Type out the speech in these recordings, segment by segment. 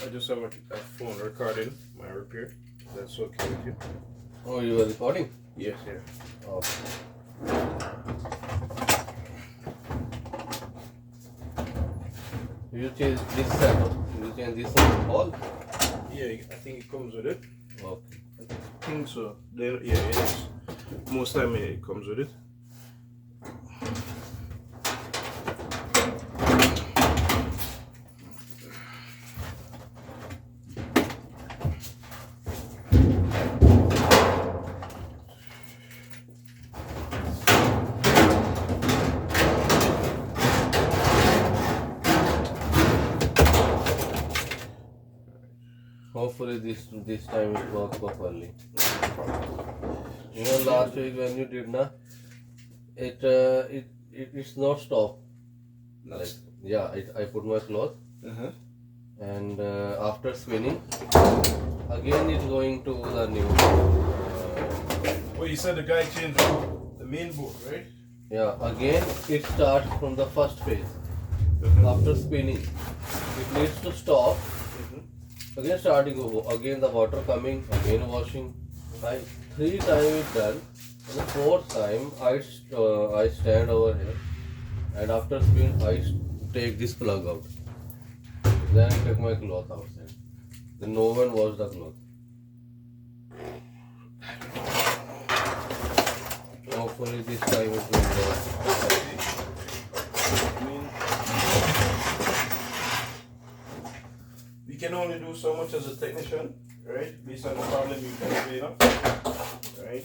I just have a phone recording my repair. That's okay with you? Oh, you were recording? Yes, yeah. Oh. You change this set. You change this one all? Yeah, I think it comes with it. Okay. I think so. Then, yeah, it is. Most time it comes with it. Hopefully this time it works properly. You know, last week when you did na, it's not stop. Like I put my cloth and after spinning, again it's going to the new. Well, you said the guy changed the main board, right? Yeah, again it starts from the first phase. After spinning, it needs to stop. Again starting over. Again the water coming. Again washing. I 3 times it done. And the 4th time I stand over here, and after spin I take this plug out. Then I take my cloth outside. Then no one washed the cloth. Hopefully this time it will work. We can only do so much as a technician, right? Based on the problem you can explain up, right?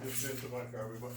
Just into my car, everybody.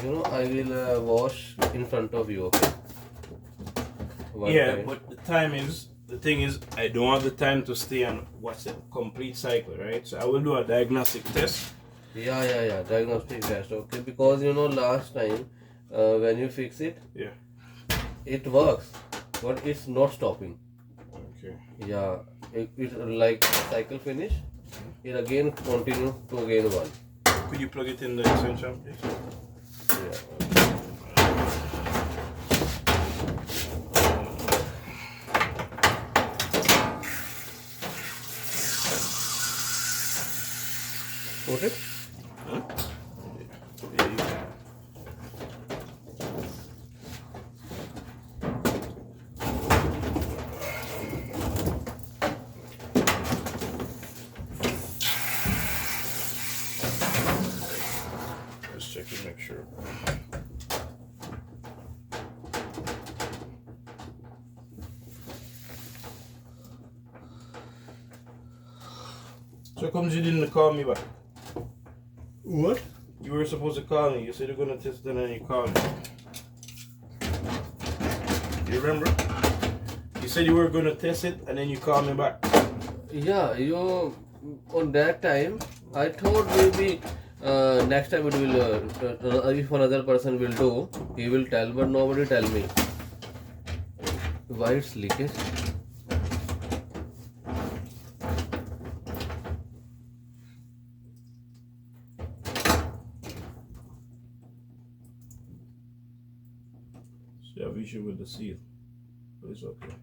You know, I will wash in front of you, okay? One Yeah, time. but the thing is, I don't have the time to stay and watch the complete cycle, right? So I will do a diagnostic test. Yeah. Diagnostic test, okay? Because you know, last time when you fix it, Yeah. it works, but it's not stopping. Okay. Yeah, it like cycle finish, it again continue to again one. Could you plug it in the extension, please? Yeah. Put it. Huh? Yeah, you can. Just check and make sure. So comes you didn't call me back. What? You were supposed to call me. You said you're gonna test it and then you called me. You remember? You said you were gonna test it and then you called me back. Yeah, you on that time I thought maybe next time it will if another person will do, he will tell, but nobody tell me. Why it's leakage? So you have issue with the seal. But it's okay.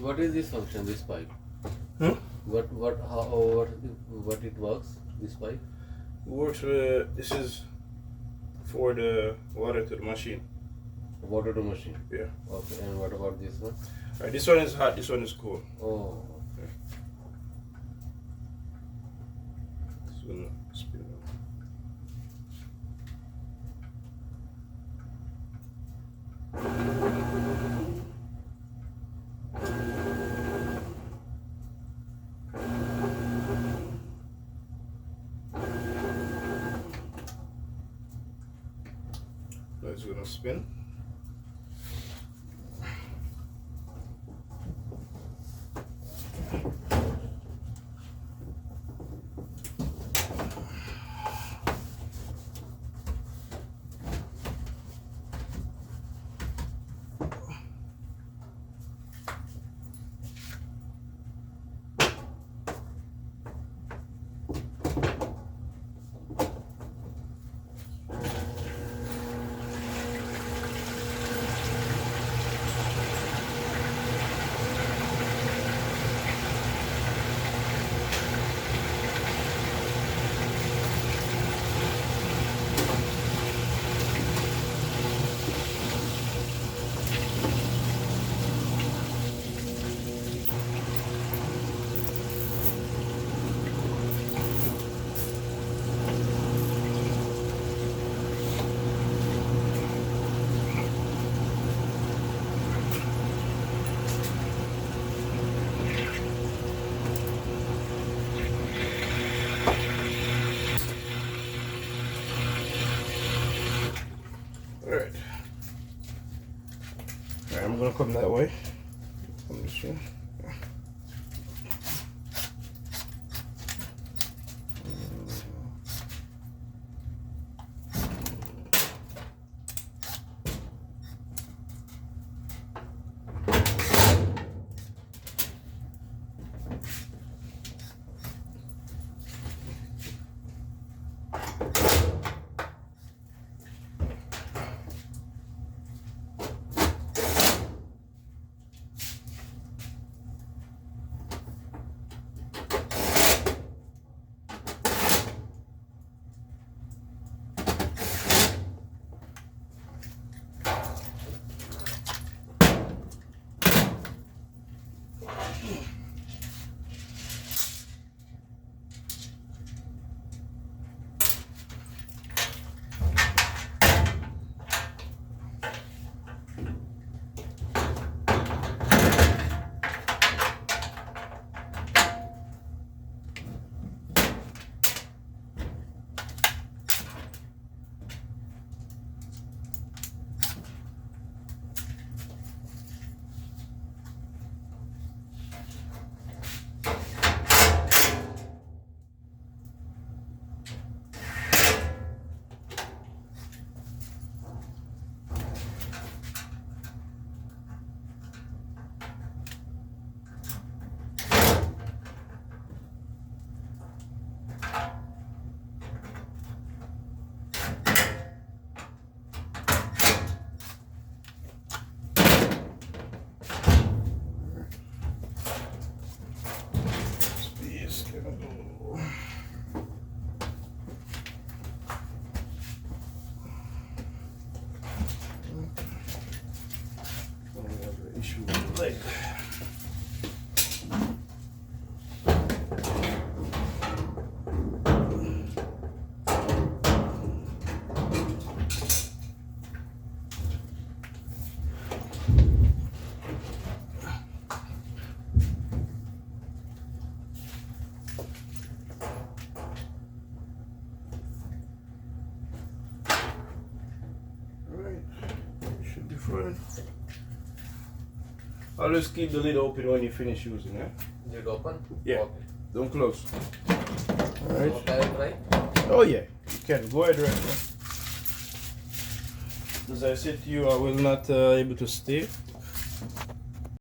What is this function, this pipe? Hmm? What it works, this pipe? It works with, this is for the water to the machine. Potato machine. Yeah. Okay. And what about this one? Alright, this one is hot, this one is cold. Oh. This one spin out. That's gonna spin. Alright. Alright, I'm gonna come that way. Come this way. Issue with the leg. Alright, should be fine. Always keep the lid open when you finish using it. Lid open? Yeah. Okay. Don't close. Alright. So can I try? Oh yeah, you can. Go ahead right now. As I said to you, I will not able to stay.